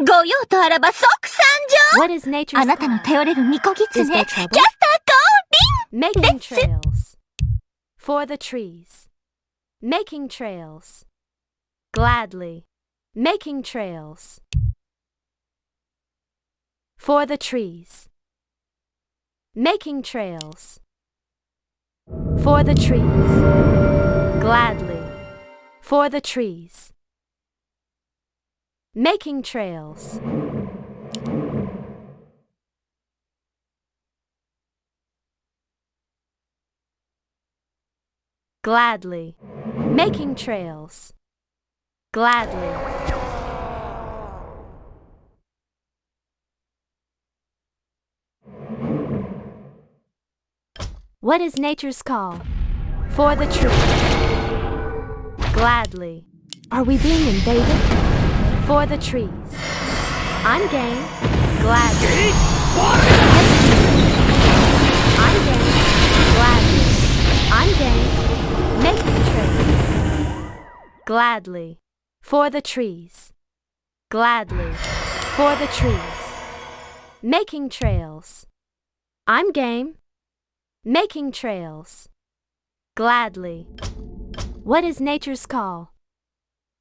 ご用とあらば即参上。 What is nature's あなたの call? 頼れる巫女 Is 狐 there キャス trouble? ター降臨 Making trails. For the trees. Making trails. Gladly. Making trails. For the trees. Making trails. For the trees. Gladly. For the trees. Making trails. Gladly. Making trails. Gladly. What is nature's call? For the trees. Gladly. Are we being invaded? For the trees. I'm game. Gladly. I'm game. Gladly. I'm game. Making trails. Gladly. For the trees. Gladly. For the trees. Making trails. I'm game. Making trails. Gladly. What is nature's call?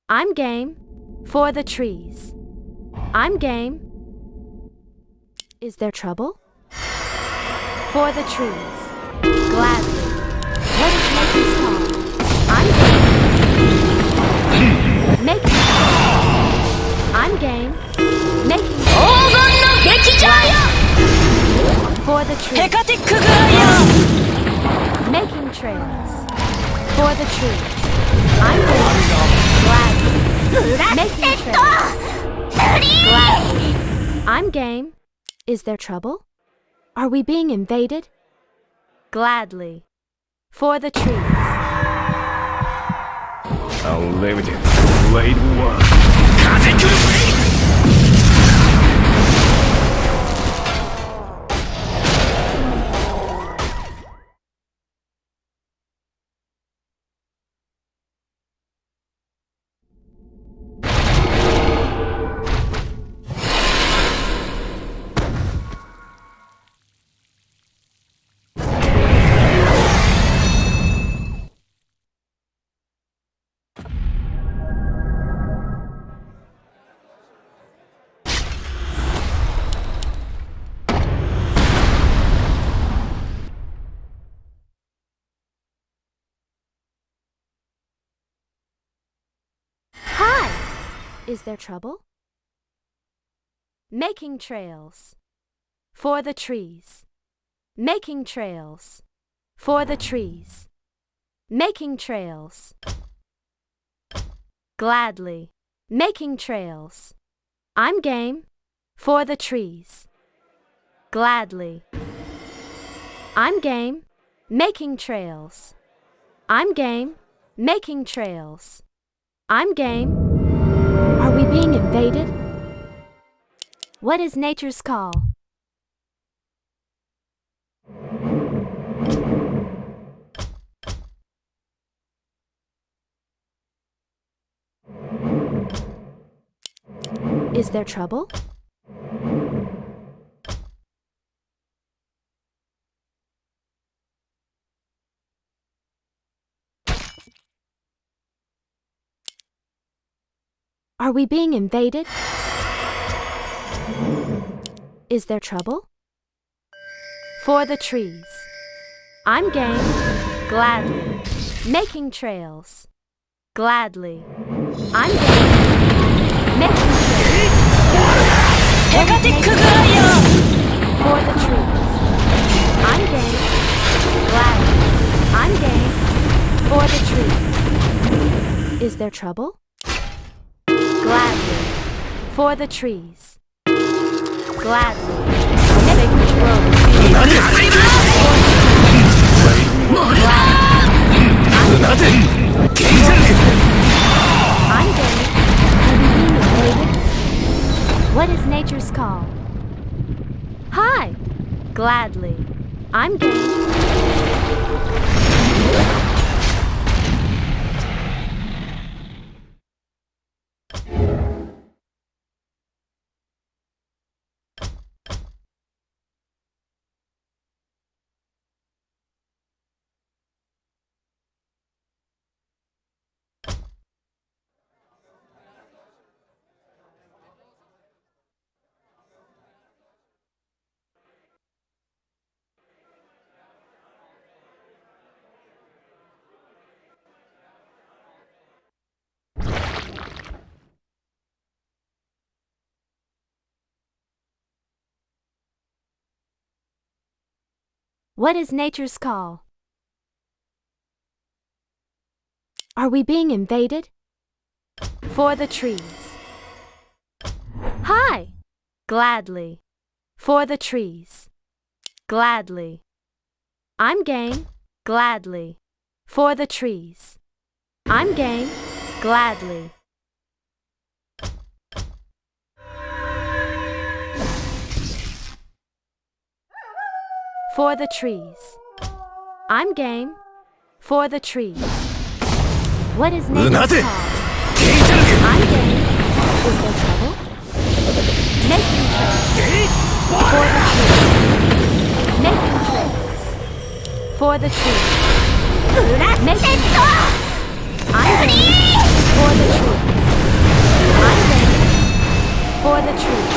I'm game. For the trees. I'm game. Is there trouble? For the trees. Gladly. What is nature's call? I'm game. Making trails. I'm game. Making trails. 黄金の劇場よ For the ヘ trees. カティックグライア Making trails. For the trees. I'm game. Gladly. ブラステ Making ッド trails. スリー Gladly. I'm game. Is there trouble? Are we being invaded? Gladly. For the trees. Unlimited Blade 1風来るぜ Hi! Is there trouble? Making trails. For the trees. Making trails. For the trees. Making trails. Gladly. Making trails. I'm game. For the trees. Gladly. I'm game. Making trails. I'm game. Making trails. I'm game. Are we being invaded? What is nature's call? Is there trouble? Are we being invaded? Is there trouble? For the trees. I'm game. Gladly. Making trails. Gladly. I'm game. Making trails. ヘカティックグライア For the trees. I'm game. Gladly. I'm game. For the trees. Is there trouble? Gladly. For the trees. Gladly. Making trails. 風来る なぜ I'm game. Are we being invaded? What is nature's call? Hi! Gladly. I'm game. What is nature's call? Are we being invaded? For the trees. Hi! Gladly. For the trees. Gladly. I'm game. Gladly. For the trees. I'm game. Gladly. For the trees. I'm game. For the trees. What is nature's call? I'm game. Is there trouble? Making trails. For the trees. Making trails. For the trees. Making trails. I'm game. For the trees. I'm game. For the trees.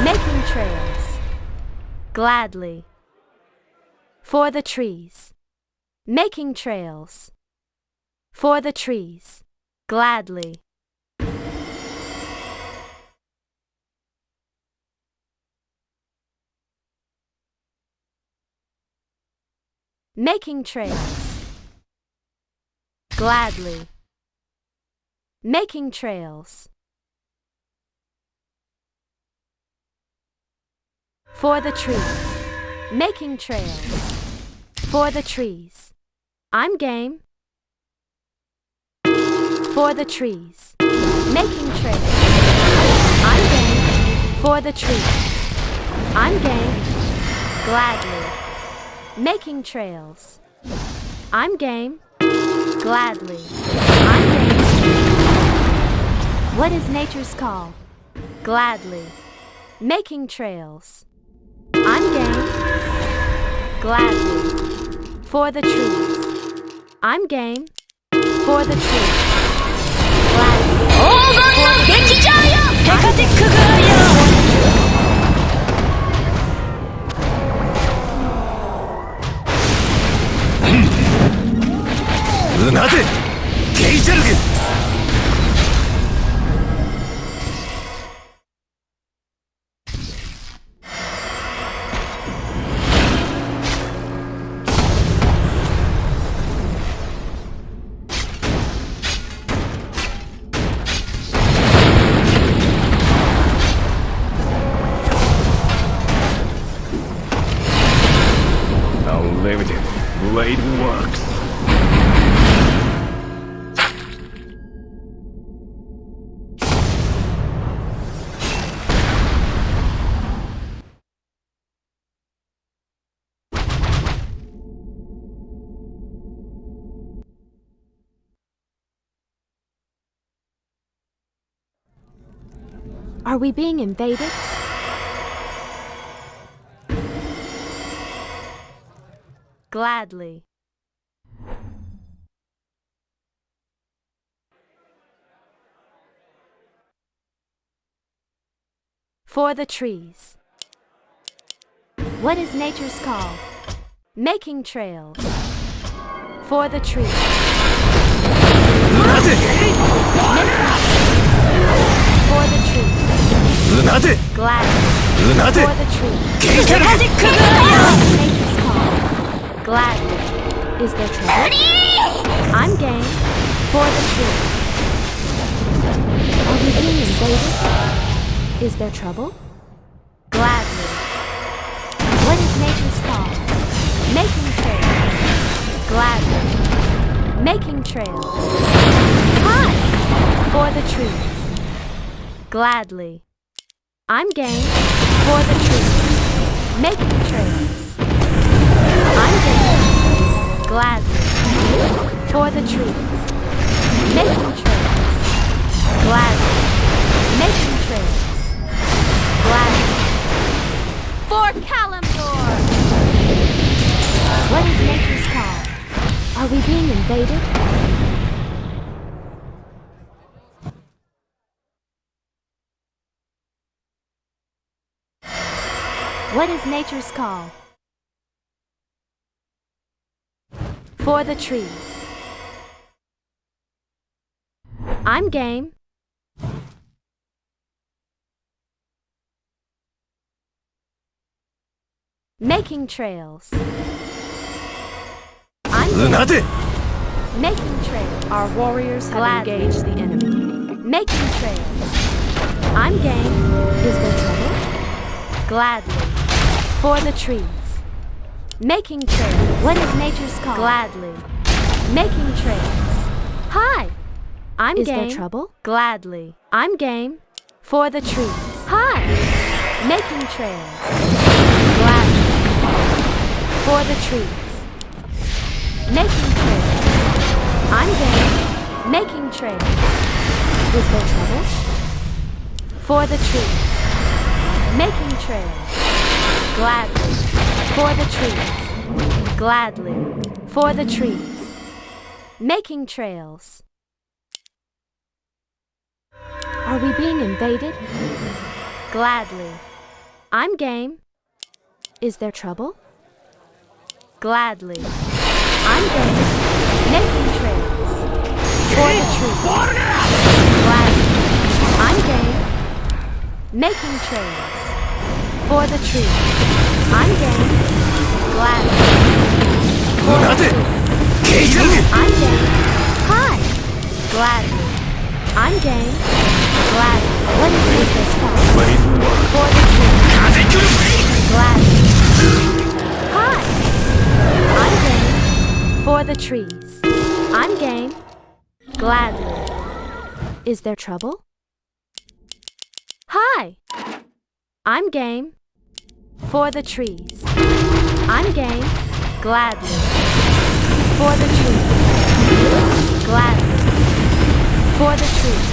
Making trails. Gladly. For the trees. Making trails. For the trees. Gladly. Making trails. Gladly. Making trails. For the trees. Making trails. For the trees. I'm game. For the trees. Making trails. I'm game. For the trees. I'm game. Gladly. Making trails. I'm game. Gladly. I'm game. What is nature's call? Gladly. Making trails. I'm game. Gladly. For the trees. I'm game. For the trees. Gladly. Unlimited blade works. Are we being invaded? Gladly. For the trees. What is nature's call? Making trails. For the trees. For the trees. Gladly. For the trees. Nature's call. Gladly. Is there trouble? I'm game. For the trees. Are we being invaded? Is there trouble? Gladly. What is nature's call? Making trails. Gladly. Making trails. Hi! For the trees. Gladly. I'm game. For the trees. Making trails. I'm game. Gladly. For the trees. Making trails. Gladly. Making trails. Gladly. For Kalimdor! What is nature's call? Are we being invaded? What is nature's call? For the trees. I'm game. Making trails. I'm game. うなで Making trails. Our warriors have Gladly. engaged the enemy. Making trails. I'm game. Is there trouble? Gladly. For the trees. Making trails. What is nature's call? Gladly. Making trails. Hi. I'm Is game. there trouble? Gladly. I'm game. For the trees. Hi. Making trails. Gladly. For the trees. Making trails. I'm game. Making trails. Is there trouble? For the trees. Making trails. Gladly. For the trees. Gladly. For the trees. Making trails. Are we being invaded? Gladly. I'm game. Is there trouble? Gladly. I'm game. Making trails. For the trees. Gladly. I'm game. Making trails. For the trees. I'm game. Gladly. うなでケイジャン I'm game. Hi. Gladly. I'm game. Gladly. What is this called? Blade 1 For the trees. 風来る Gladly. Hi. I'm game. For the trees. I'm game. Gladly. Is there trouble? Hi. I'm game. For the trees. I'm game. Gladly. For the trees. Gladly. For the trees.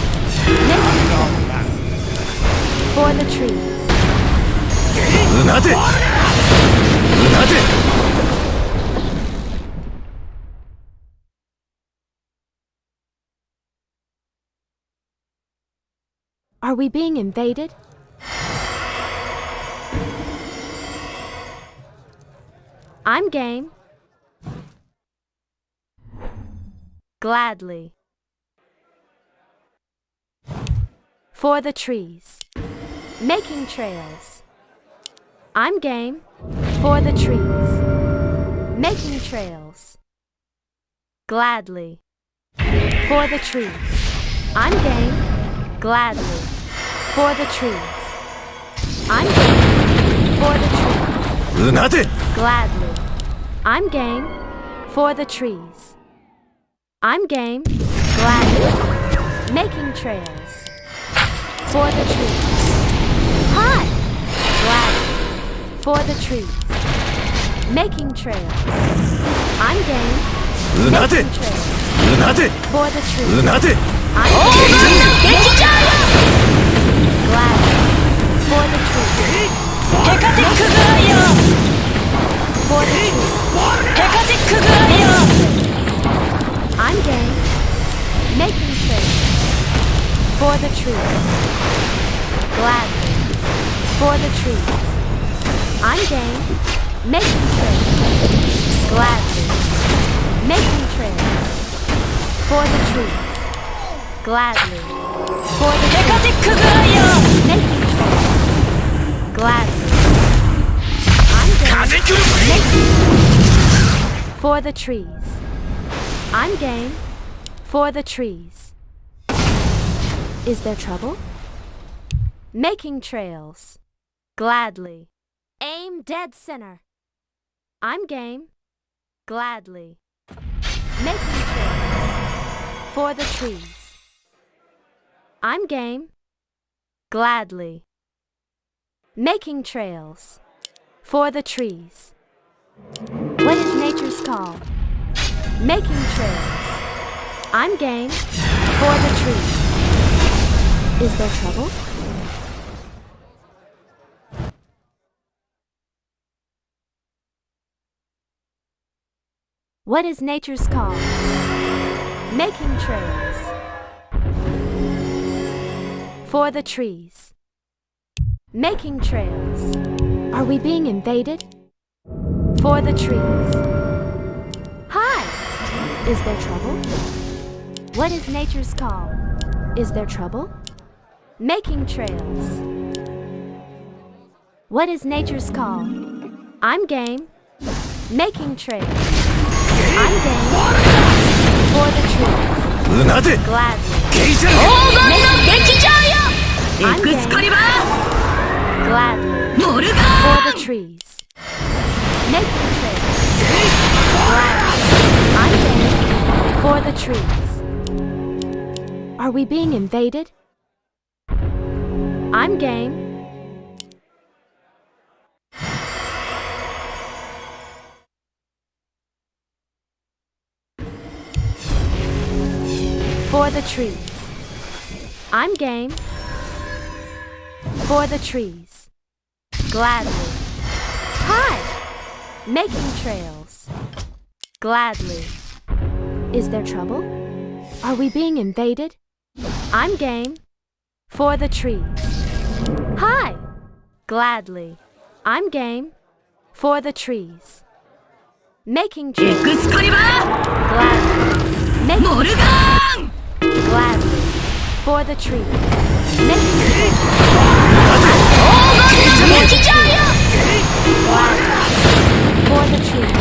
Making trails. For the trees. うなでうなで Are we being invaded? I'm game. Gladly. For the trees. Making trails. I'm game. For the trees. Making trails. Gladly. For the trees. I'm game. Gladly. For the trees. I'm game. For the trees. うなで Gladly. I'm game. For the trees. I'm game. Gladly. Making trails. For the trees. Hi. Gladly. For the trees. Making trails. I'm game. うなで Making trails. うなで For the trees. うなで I'm game. Gladly. For the trees. ヘカティックグアイアン For the trees. ヘカティックグアイアン I'm game. Making trails. For the trees. Gladly. For the trees. I'm game. Making trails. Gladly. Making trails. For the trees. Gladly. For the ヘカティックグアイアン making trails. Gladly. I'm game. 風来る For the trees. I'm game. For the trees. Is there trouble? Making trails. Gladly. Aim dead center. I'm game. Gladly. Making trails. For the trees. I'm game. Gladly. Making trails. For the trees. What is nature's call? Making trails. I'm game. For the trees. Is there trouble? What is nature's call? Making trails. For the trees. Making trails. Are we being invaded? For the trees. Hi. Is there trouble? What is nature's call? Is there trouble? Making trails. What is nature's call? I'm game. Making trails. I'm game. For the trees. うなで Gladly. ゲイジャー I'm game. Gladly. For the trees. Making trails. Gladly. I'm game. For the trees. Are we being invaded? I'm game. For the trees. I'm game. For the trees. Gladly. Hi. Making trails. Gladly. Is there trouble? Are we being invaded? I'm game. For the trees. Hi. Gladly. I'm game. For the trees. Making trails. Gladly. Making trails. Gladly. For the trees. Making trails. For the trees.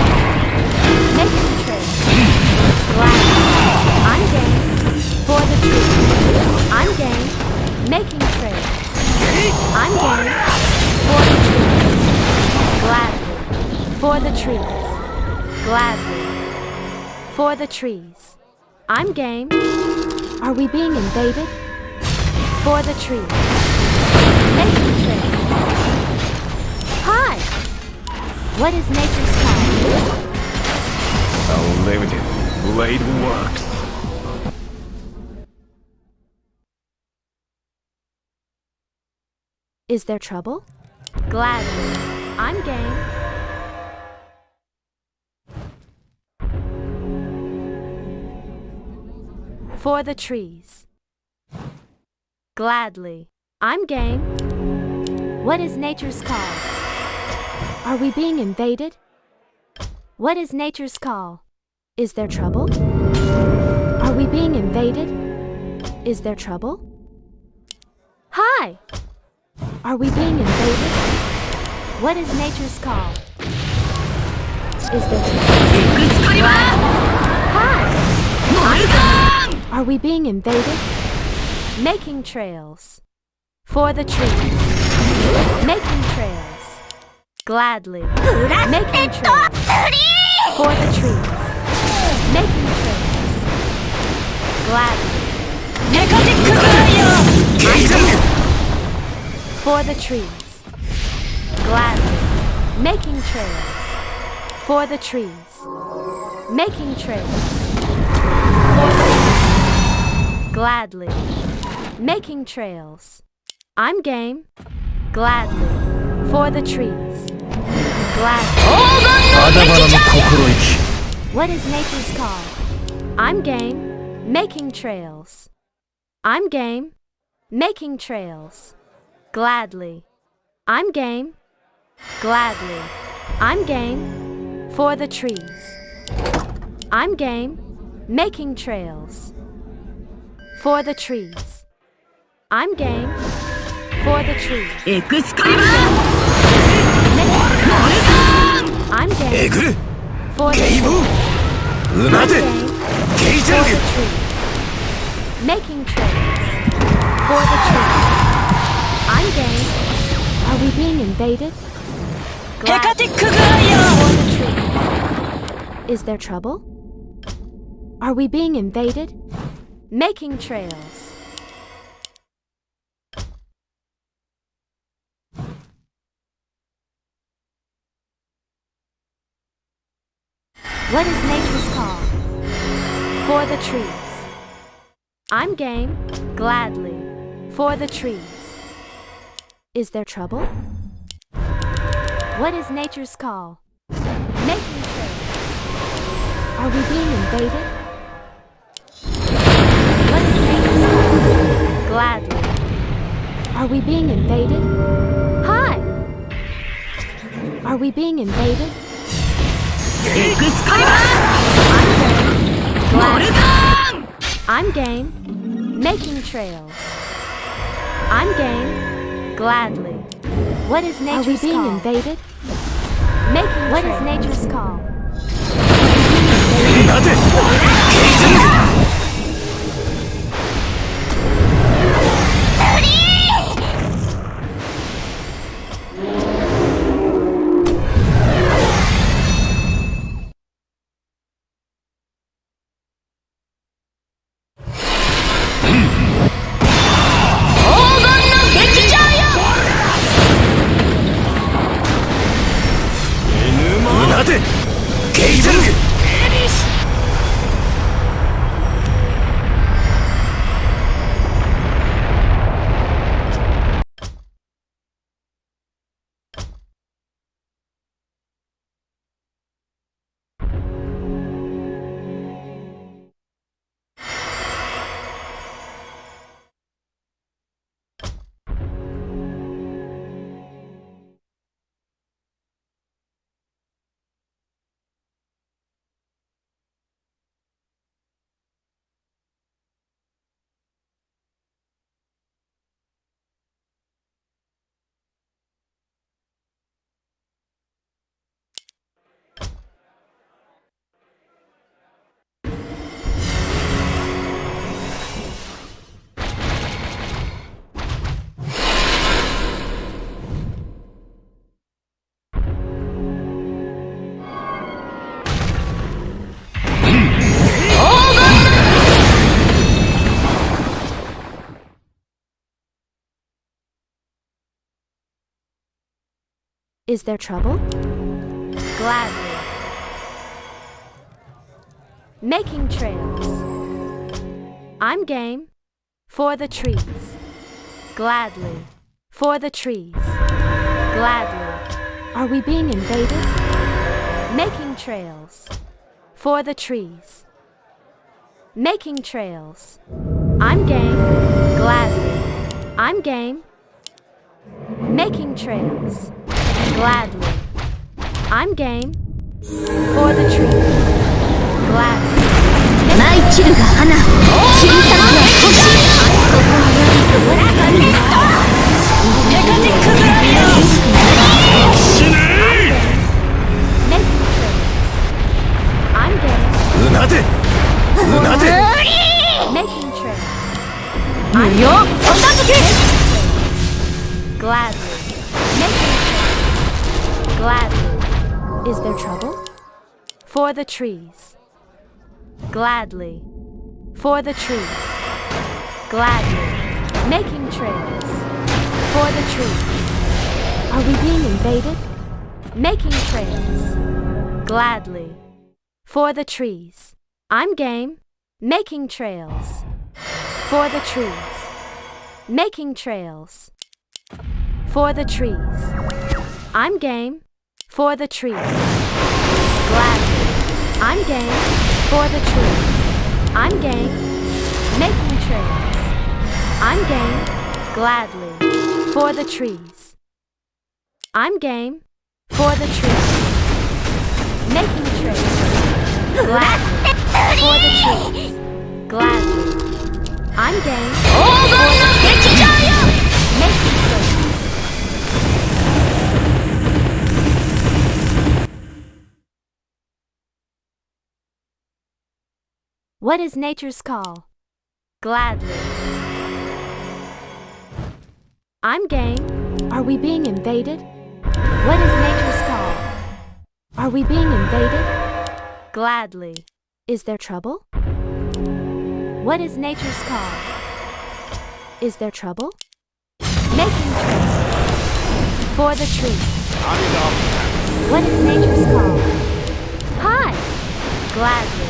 Making trails. Gladly. I'm game. For the trees. I'm game. Making trails. I'm game. For the trees. Gladly. For the trees. Gladly. For the trees. I'm game. Are we being invaded? For the trees. Making trails. Hi. What is nature's call? Unlimited blade works. Is there trouble? Gladly. I'm game. For the trees. Gladly. I'm game. What is nature's call? Are we being invaded? What is nature's call? Is there trouble? Are we being invaded? Is there trouble? Hi. Are we being invaded? What is nature's call? Is there trouble? Hi. Are we being invaded? Making trails. For the trees. Making trails. Gladly. Making trails. For the trees. Making trails. Gladly. For the trees. Gladly. Making trails. For the trees. Making trails. For the trees. Gladly. Making trails. I'm game. Gladly. For the trees. Gladly. What is nature's call? I'm game. Making trails. I'm game. Making trails. Gladly. I'm game. Gladly. I'm game. For the trees. I'm game. Making trails. For the trees. I'm game. For the trees. I'm game. For the trees. I'm game. For the trees. Making trails. For the trees. I'm game. Are we being invaded? Gladly. For the trees. Is there trouble? Are we being invaded? Making trails. What is nature's call? For the trees. I'm game. Gladly. For the trees. Is there trouble? What is nature's call? Making trails. Are we being invaded? What is nature's call? Gladly. Are we being invaded? Hi. Are we being invaded? I'm game. Making trails. I'm game. Gladly. What is Are we nature's being call? invaded? Making What is trails. nature's call? なぜ なぜゲイジャング Is there trouble? Gladly. Making trails. I'm game. For the trees. Gladly. For the trees. Gladly. Are we being invaded? Making trails. For the trees. Making trails. I'm game. Gladly. I'm game. Making trails. Gladly. I'm game. For the trees. Gladly. 舞い散るが花散り去るが星ここによりブラックリストテカティックブライアン Making trails. I'm game. なぜなぜ Making trails. 無用おたづけ Gladly. Making trails. Gladly. Is there trouble? For the trees. Gladly. For the trees. Gladly. Making trails. For the trees. Are we being invaded? Making trails. Gladly. For the trees. I'm game. Making trails. For the trees. Making trails. For the trees. I'm game. For the trees. Gladly. I'm game. For the trees. I'm game. Making trails. I'm game. Gladly. For the trees. I'm game. For the trees. Making trails. Gladly. For the trees. Gladly. I'm game. For the trees. Making trails. What is nature's call? Gladly. I'm game. Are we being invaded? What is nature's call? Are we being invaded? Gladly. Is there trouble? What is nature's call? Is there trouble? Making trails. For the trees. ありが What is nature's call? Hi. Gladly.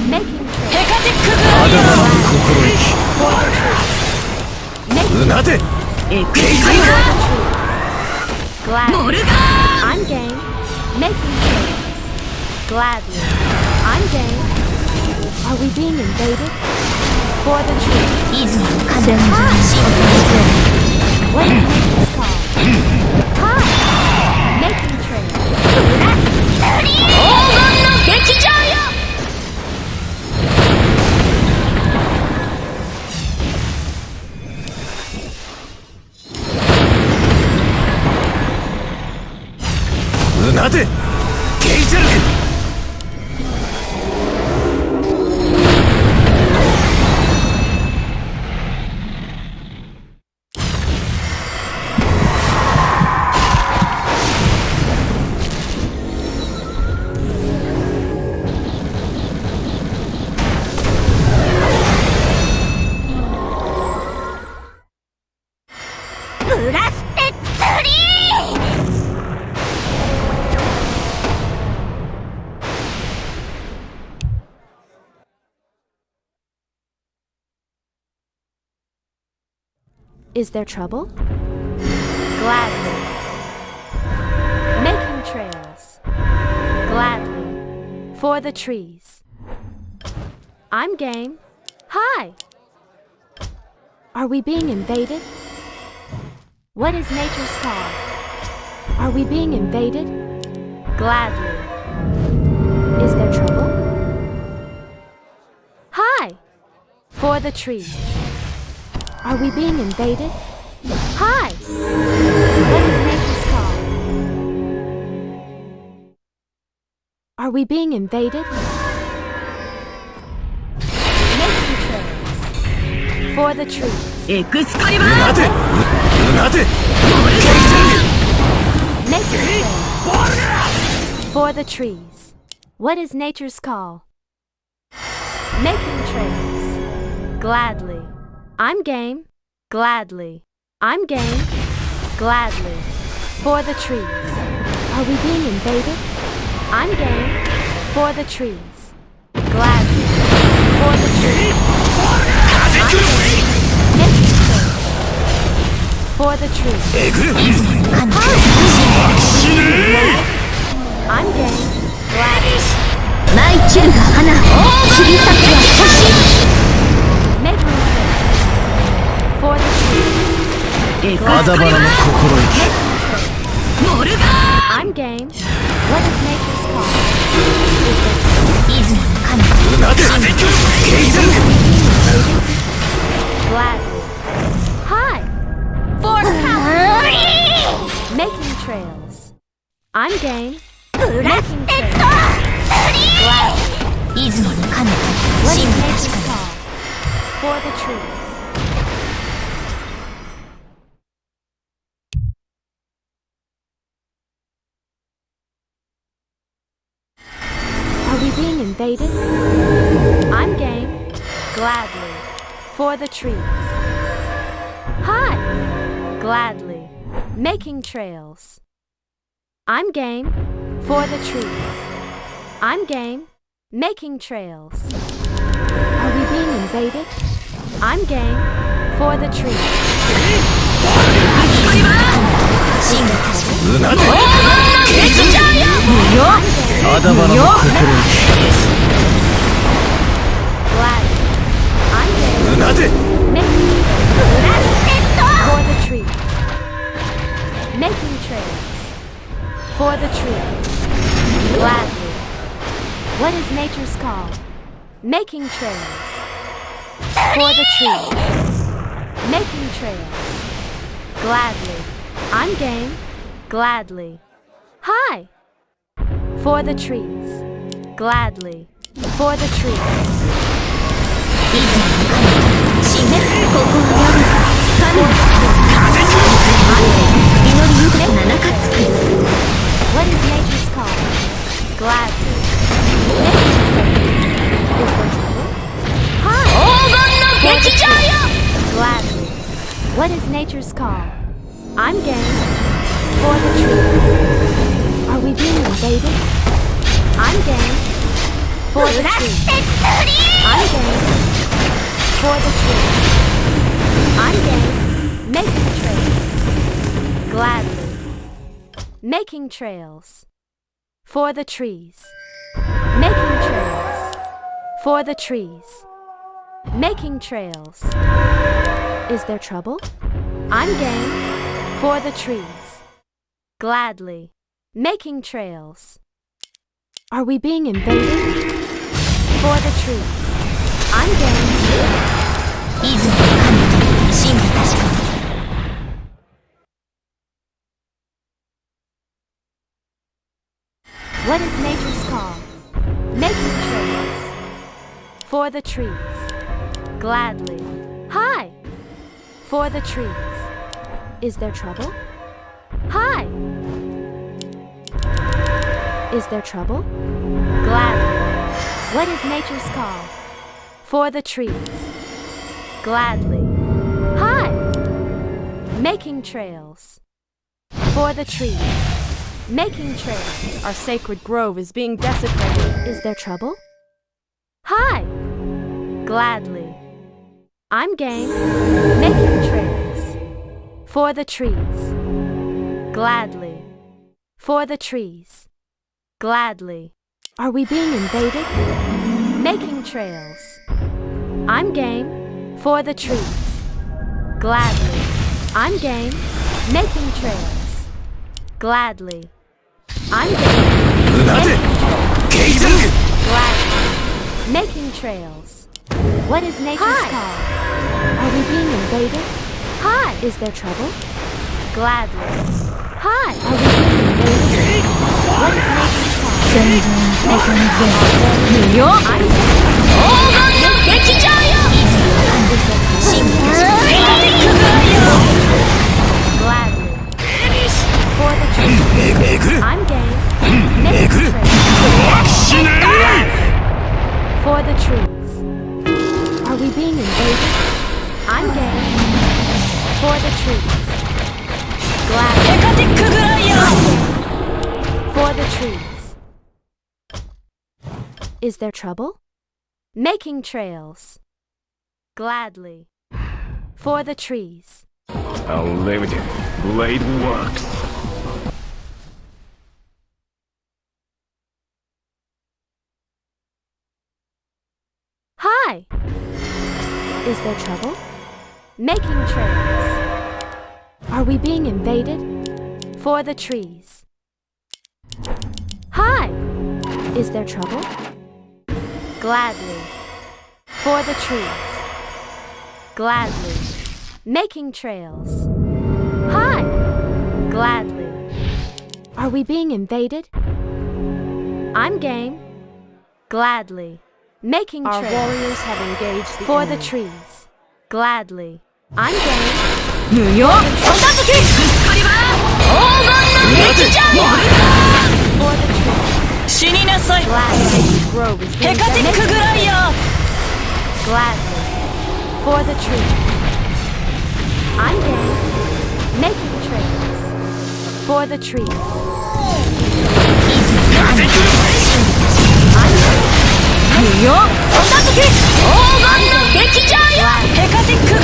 Making trails. テカティックブまライアンだまだ心意気 For the trees. Making なぜエク for ス the ト trees. Gladly. モルガー I'm game. Making trails. Gladly. I'm game. Are we being invaded? For the trees. 泉の風の What is nature's call? Hi. Making trails. 黄金の劇場よ なぜちゃる ブラステツリー Is there trouble? Gladly. Making trails. Gladly. For the trees. I'm game. Hi. Are we being invaded? What is nature's call? Are we being invaded? Gladly. Is there trouble? Hi. For the trees. Are we being invaded? Hi. What is nature's call? Are we being invaded? Making trails. For the trees. エクスカリバ 待て ー 待て Making trails. For the trees. What is nature's call? Making trails. Gladly. I'm game. Gladly. I'm game. Gladly. For the trees. Are we being invaded? I'm game. For the trees. Gladly. For the trees. Making trails. For the trees. えぐる I'm game. Gladly. マイチェルが花切り裂きは星 Making trails. For the trees. エクスあだばらの心意モルガ I'm game. What is nature's call? ー出雲の神 気待てゲイザル Gladly. Hi. For Making trails. I'm game. ブラス Making テッ trails. ド Gladly. 出雲の神 What is 神が nature's 確か call? For the trees. Are we being invaded? I'm game. Gladly. For the trees. Hi. Gladly. Making trails. I'm game. For the trees. I'm game. Making trails. Are we being invaded? I'm game. For the trees. 神が確か うなて 無用 あだばらの心意 Gladly. I'm game. うなて Making trails. For the trees. Making trails. For the trees. Gladly. What is nature's call? Making trails. For the trees. Making trails. Gladly. I'm game. Gladly. Hi. For the trees. Gladly. For the trees. 出雲の神ここは夜神の祈り豊かな中作る What is nature's call? Gladly. Hi. 黄金の劇場よ Gladly. What is nature's call? I'm game. For the trees. Are we being invaded? I'm game. For the ブラ trees. ステツリ I'm game. For the trees. I'm game. Making trails. Gladly. Making trails. For the trees. Making trails. For the trees. Making trails. Is there trouble? I'm game. For the trees. Gladly. Making trails. Are we being invaded? For the trees. I'm game. 出雲の神神が確か What What is nature's call? Making trails. For the trees. Gladly. Hi! For the trees. Is there trouble? Hi! Is there trouble? Gladly. What is nature's call? For the trees. Gladly. Hi! Making trails. For the trees. Making trails. Our sacred grove is being desecrated. Is there trouble? Hi! Gladly. I'm game. Making trails. For the trees. Gladly. For the trees. Gladly. Are we being invaded? Making trails. I'm game. For the trees. Gladly. I'm game. Making trails. Gladly. I'm game. なぜゲイザン Gladly. Making trails. What is nature's call? Are we being invaded? Hi! Is there trouble? Gladly. Hi! Are we being invaded? What is nature's call? 全然大変無用黄金の劇場よ真剣にくぐらよ Gladly. For the trees. めぐる I'm game. Making trails. 死ね For the trees. Are we being invaded? I'm game. For the trees. テ Gladly. カテくぐらよ For the trees. Is there trouble? Making trails. Gladly. For the trees. Unlimited Blade Works. Hi! Is there trouble? Making trails. Are we being invaded? For the trees. Hi! Is there trouble? Gladly. For the trees. Gladly. Making trails. Hi! Gladly. Are we being invaded? I'm game. Gladly. Making Our trails. warriors have engaged the For enemy. the trees. Gladly. I'm game. 無用片付け黄金の劇場よ For the trees. 死になさい Gladly. Grove is テ being カテくぐらよ Gladly. For the trees. I'm game. Making trails. For the trees. I'm game. 無用片付け黄金の劇場よテカテくぐらよ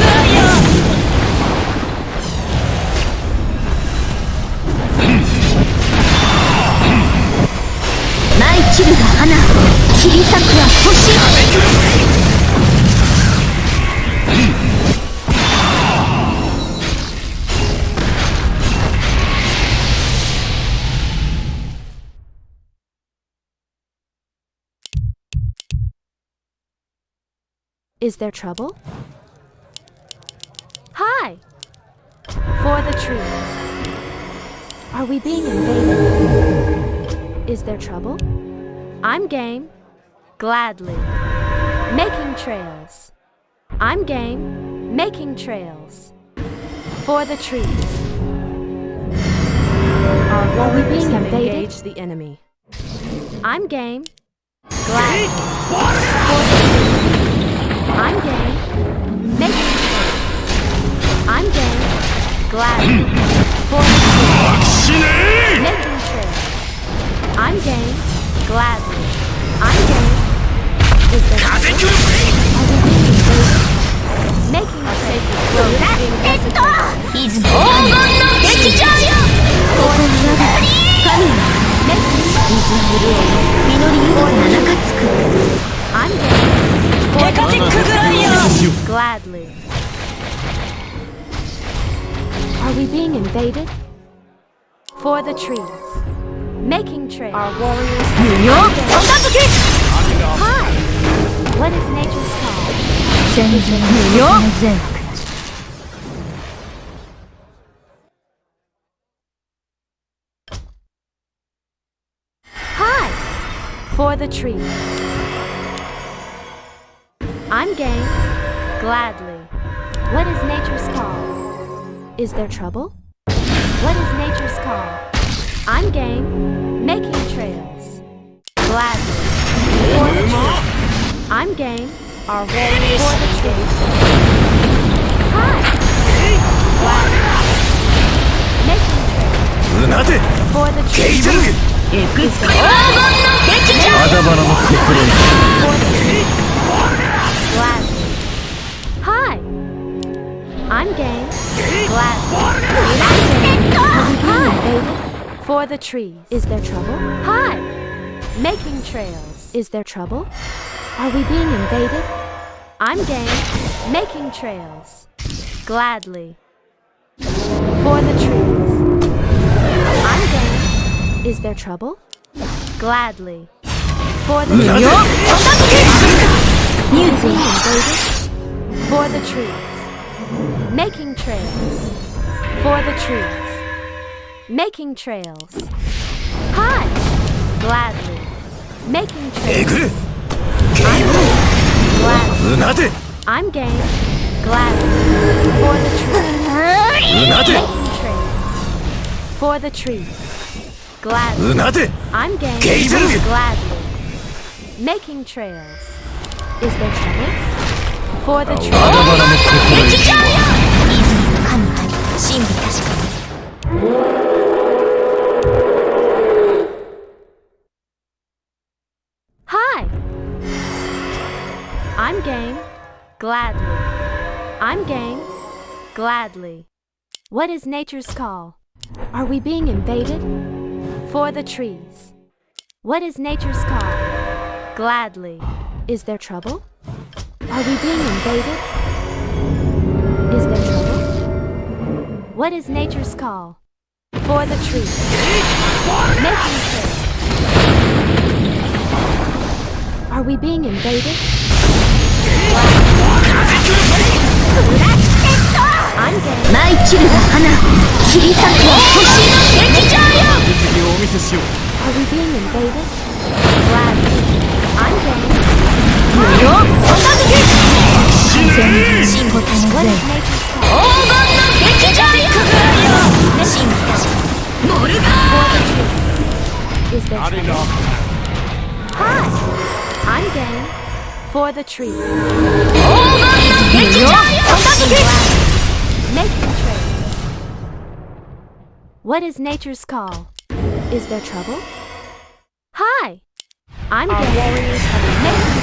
舞い散るが花切り裂くは星 Is there trouble? Hi! For the trees. Are we being invaded? Is there trouble? I'm game. Gladly. Making trails. I'm game. Making trails. For the trees. Our warriors being have invaded? engaged the enemy. I'm game. Gladly. For the trees. I'm game. Making trails. I'm game. Gladly. For the trees. 死ね Making trails. I'm game. Gladly. I'm game. Is there trouble? 風来る Making sacred grove is being desecrated. いず黄金の劇場よここにある神は Making 水震え実り豊かな中つく I'm game. テカテくぐらよ Gladly. Are we being invaded? For the trees. Making trails. Our warriors 無用片付け Hi! What is nature's call? 全然無用善悪なし Hi! For the trees. I'm game. Gladly. What is nature's call? Is there trouble? What is nature's call? I'm game. Making trails. Gladly. For the trees. I'm game. Our warriors for the trees. Hi. Gladly. Making trails. うなで For the ゲイ trees. ジャング アダバラの心に For the trees. Gladly. Hi. I'm game. Gladly. Hi. For the trees. Is there trouble? Hi. Making trails. Is there trouble? Are we being invaded? I'm game. Making trails. Gladly. For the trees. I'm game. Is there trouble? Gladly. For the うなで trees. Are we being invaded? For the trees. Making trails. For the trees. Making trails. Hi. Gladly. Making え trails. ぐる I'm game. Gladly. うなで I'm game. Gladly. For the trees. うなで Making trails. For the trees. Gladly. うなで I'm game. 게이저르 Gladly. Making trails. Is there trouble? For the アダ trees. バラの心に 神の愛真偽確かに Hi. I'm game. Gladly. I'm game. Gladly. What is nature's call? Are we being invaded? For the trees. What is nature's call? Gladly. Is there trouble? Are we being invaded? Is there trouble? What is nature's call? For the trees. Making trails. Are we being invaded? I'm game. 舞い散るが花切り裂くは星の劇場よ実技をお見せしよう Are we being invaded? Gladly. I'm game. よ真御 What is 殿 nature's 前 call? 黄金の劇場よ真偽確かにモルガー Is there trouble? Hi. I'm game. For the trees. 黄金の劇場よ Making trails. What is nature's call? Is there trouble? Hi. I'm Our game. warriors have Making